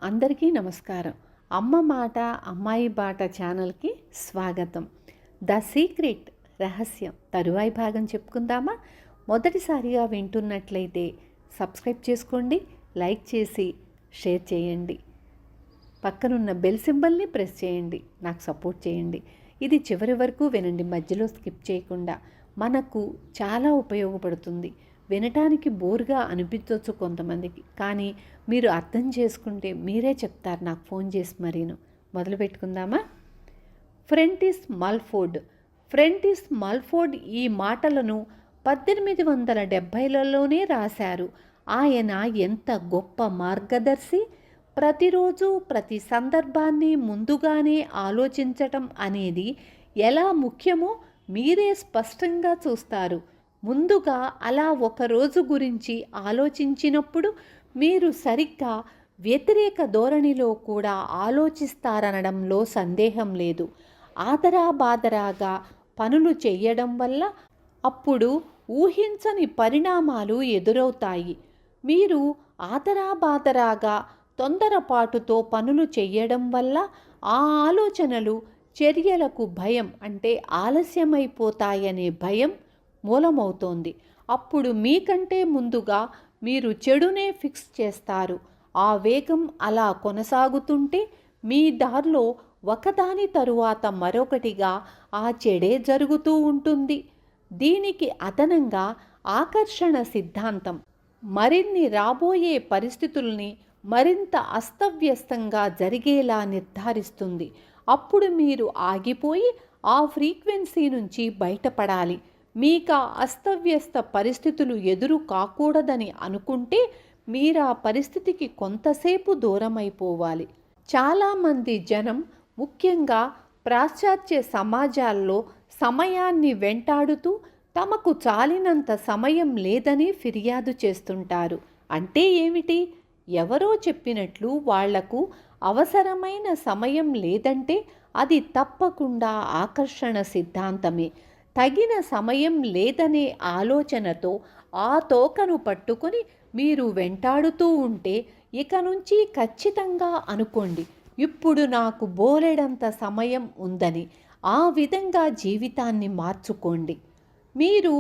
అందరికీ నమస్కారం. అమ్మ మాట అమ్మాయి బాట ఛానల్కి స్వాగతం. ద సీక్రెట్ రహస్యం తరువాయి భాగం చెప్పుకుందామా? మొదటిసారిగా వింటున్నట్లయితే సబ్స్క్రైబ్ చేసుకోండి, లైక్ చేసి షేర్ చేయండి, పక్కనున్న బెల్ సింబల్ని ప్రెస్ చేయండి, నాకు సపోర్ట్ చేయండి. ఇది చివరి వరకు వినండి, మధ్యలో స్కిప్ చేయకుండా. మనకు చాలా ఉపయోగపడుతుంది. వినటానికి బోర్గా అనిపించవచ్చు కొంతమందికి, కానీ మీరు అర్థం చేసుకుంటే మీరే చెప్తారు నాకు ఫోన్ చేసి మరీను. మొదలు పెట్టుకుందామా? ఫ్రెంటిస్ మల్ఫోర్డ్ ఈ మాటలను 1870లలోనే రాశారు. ఆయన ఎంత గొప్ప మార్గదర్శి! ప్రతిరోజు ప్రతి సందర్భాన్ని ముందుగానే ఆలోచించటం అనేది ఎలా ముఖ్యమో మీరే స్పష్టంగా చూస్తారు. ముందుగా అలా ఒక రోజు గురించి ఆలోచించినప్పుడు మీరు సరిగ్గా వ్యతిరేక ధోరణిలో కూడా ఆలోచిస్తారనడంలో సందేహం లేదు. ఆదరాబాదరాగా పనులు చేయడం వల్ల అప్పుడు ఊహించని పరిణామాలు ఎదురవుతాయి. మీరు ఆదరాబాదరాగా తొందరపాటుతో పనులు చేయడం వల్ల ఆ ఆలోచనలు, చర్యలకు భయం అంటే ఆలస్యమైపోతాయనే భయం మూలమవుతోంది. అప్పుడు మీకంటే ముందుగా మీరు చెడునే ఫిక్స్ చేస్తారు. ఆ వేగం అలా కొనసాగుతుంటే మీ దారిలో ఒకదాని తరువాత మరొకటిగా ఆ చెడే జరుగుతూ ఉంటుంది. దీనికి అదనంగా ఆకర్షణ సిద్ధాంతం మరిన్ని రాబోయే పరిస్థితుల్ని మరింత అస్తవ్యస్తంగా జరిగేలా నిర్ధారిస్తుంది. అప్పుడు మీరు ఆగిపోయి ఆ ఫ్రీక్వెన్సీ నుంచి బయటపడాలి. మీకా అస్తవ్యస్త పరిస్థితులు ఎదురు కాకూడదని అనుకుంటే మీరా పరిస్థితికి కొంతసేపు దూరమైపోవాలి. చాలామంది జనం, ముఖ్యంగా పాశ్చాత్య సమాజాల్లో సమయాన్ని వెంటాడుతూ తమకు చాలినంత సమయం లేదని ఫిర్యాదు చేస్తుంటారు. అంటే ఏమిటి? ఎవరో చెప్పినట్లు వాళ్లకు అవసరమైన సమయం లేదంటే అది తప్పకుండా ఆకర్షణ సిద్ధాంతమే. తగిన సమయం లేదనే ఆలోచనతో ఆ తోకను పట్టుకొని మీరు వెంటాడుతూ ఉంటే ఇక నుంచి ఖచ్చితంగా అనుకోండి, ఇప్పుడు నాకు బోలెడంత సమయం ఉందని. ఆ విధంగా జీవితాన్ని మార్చుకోండి. మీరు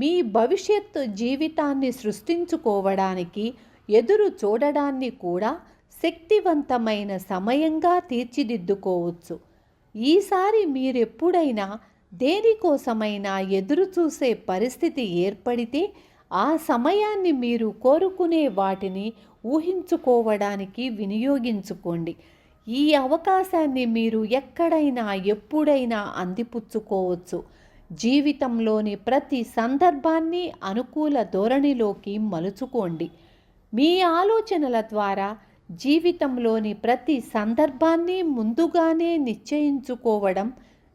మీ భవిష్యత్తు జీవితాన్ని సృష్టించుకోవడానికి ఎదురు చూడడాన్ని కూడా శక్తివంతమైన సమయంగా తీర్చిదిద్దుకోవచ్చు. ఈసారి మీరెప్పుడైనా దేనికోసమైనా ఎదురు చూసే పరిస్థితి ఏర్పడితే ఆ సమయాన్ని మీరు కోరుకునే వాటిని ఊహించుకోవడానికి వినియోగించుకోండి. ఈ అవకాశాన్ని మీరు ఎక్కడైనా ఎప్పుడైనా అందిపుచ్చుకోవచ్చు. జీవితంలోని ప్రతి సందర్భాన్ని అనుకూల ధోరణిలోకి మలుచుకోండి. మీ ఆలోచనల ద్వారా జీవితంలోని ప్రతి సందర్భాన్ని ముందుగానే నిశ్చయించుకోవడం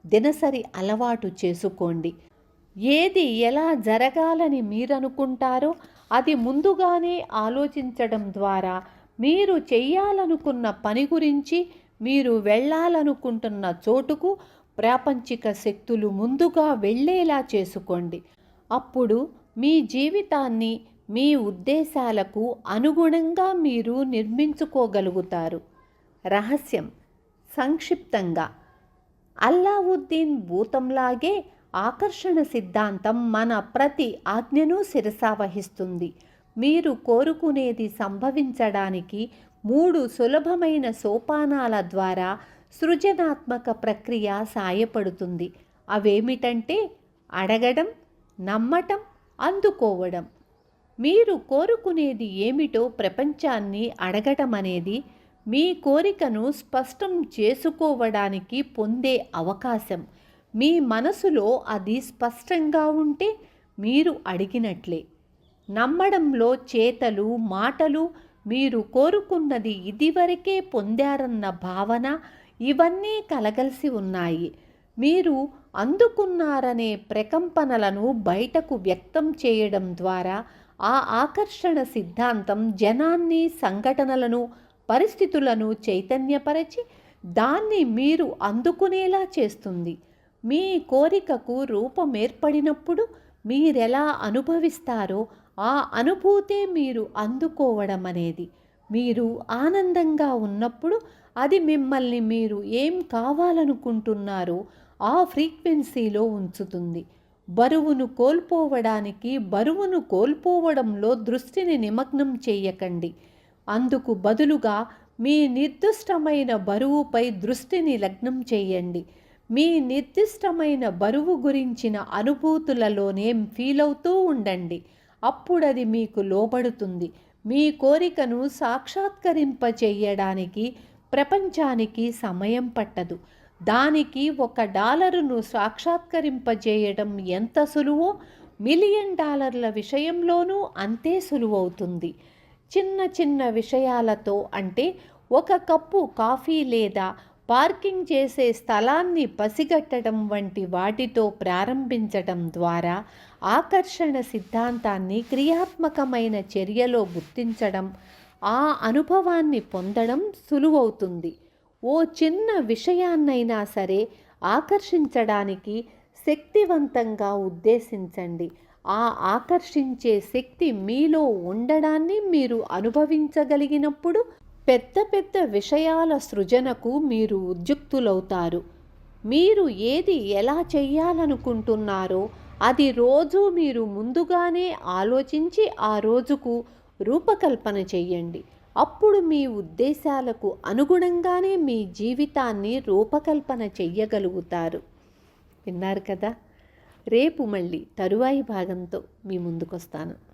దినసరి అలవాటు చేసుకోండి. ఏది ఎలా జరగాలని మీరనుకుంటారో అది ముందుగానే ఆలోచించడం ద్వారా మీరు చెయ్యాలనుకున్న పని గురించి, మీరు వెళ్ళాలనుకుంటున్న చోటుకు ప్రాపంచిక శక్తులు ముందుగా వెళ్ళేలా చేసుకోండి. అప్పుడు మీ జీవితాన్ని మీ ఉద్దేశాలకు అనుగుణంగా మీరు నిర్మించుకోగలుగుతారు. రహస్యం సంక్షిప్తంగా, అల్లావుద్దీన్ భూతంలాగే ఆకర్షణ సిద్ధాంతం మన ప్రతి ఆజ్ఞను శిరసావహిస్తుంది. మీరు కోరుకునేది సంభవించడానికి 3 సులభమైన సోపానాల ద్వారా సృజనాత్మక ప్రక్రియ సాయపడుతుంది. అవేమిటంటే అడగడం, నమ్మటం, అందుకోవడం. మీరు కోరుకునేది ఏమిటో ప్రపంచాన్ని అడగటం అనేది మీ కోరికను స్పష్టం చేసుకోవడానికి పొందే అవకాశం. మీ మనసులో అది స్పష్టంగా ఉంటే మీరు అడిగినట్లే. నమ్మడంలో చేతలు, మాటలు, మీరు కోరుకున్నది ఇదివరకే పొందారన్న భావన, ఇవన్నీ కలగలిసి ఉన్నాయి. మీరు అందుకున్నారనే ప్రకంపనలను బయటకు వ్యక్తం చేయడం ద్వారా ఆ ఆకర్షణ సిద్ధాంతం జనాన్ని, సంఘటనలను, పరిస్థితులను చైతన్యపరచి దాన్ని మీరు అందుకునేలా చేస్తుంది. మీ కోరికకు రూపమేర్పడినప్పుడు మీరెలా అనుభవిస్తారో ఆ అనుభూతే మీరు అందుకోవడం అనేది. మీరు ఆనందంగా ఉన్నప్పుడు అది మిమ్మల్ని మీరు ఏం కావాలనుకుంటున్నారో ఆ ఫ్రీక్వెన్సీలో ఉంచుతుంది. బరువును కోల్పోవడంలో దృష్టిని నిమగ్నం చేయకండి. అందుకు బదులుగా మీ నిర్దిష్టమైన బరువుపై దృష్టిని లగ్నం చేయండి. మీ నిర్దిష్టమైన బరువు గురించిన అనుభూతులలోనే ఫీల్ అవుతూ ఉండండి. అప్పుడది మీకు లోబడుతుంది. మీ కోరికను సాక్షాత్కరింపచేయడానికి ప్రపంచానికి సమయం పట్టదు. దానికి $1 సాక్షాత్కరింపజేయడం ఎంత సులువో $1,000,000 విషయంలోనూ అంతే సులువవుతుంది. చిన్న చిన్న విషయాలతో, అంటే ఒక కప్పు కాఫీ లేదా పార్కింగ్ చేసే స్థలాన్ని పసిగట్టడం వంటి వాటితో ప్రారంభించడం ద్వారా ఆకర్షణ సిద్ధాంతాన్ని క్రియాత్మకమైన చర్యలో గుర్తించడం, ఆ అనుభవాన్ని పొందడం సులువవుతుంది. ఓ చిన్న విషయాన్నైనా సరే ఆకర్షించడానికి శక్తివంతంగా ఉద్దేశించండి. ఆ ఆకర్షించే శక్తి మీలో ఉండడాన్ని మీరు అనుభవించగలిగినప్పుడు పెద్ద పెద్ద విషయాల సృజనకు మీరు ఉద్యుక్తులవుతారు. మీరు ఏది ఎలా చెయ్యాలనుకుంటున్నారో అది రోజు మీరు ముందుగానే ఆలోచించి ఆ రోజుకు రూపకల్పన చెయ్యండి. అప్పుడు మీ ఉద్దేశాలకు అనుగుణంగానే మీ జీవితాన్ని రూపకల్పన చెయ్యగలుగుతారు. విన్నారు కదా? రేపు మళ్ళీ తరువాయి భాగంతో మీ ముందుకొస్తాను.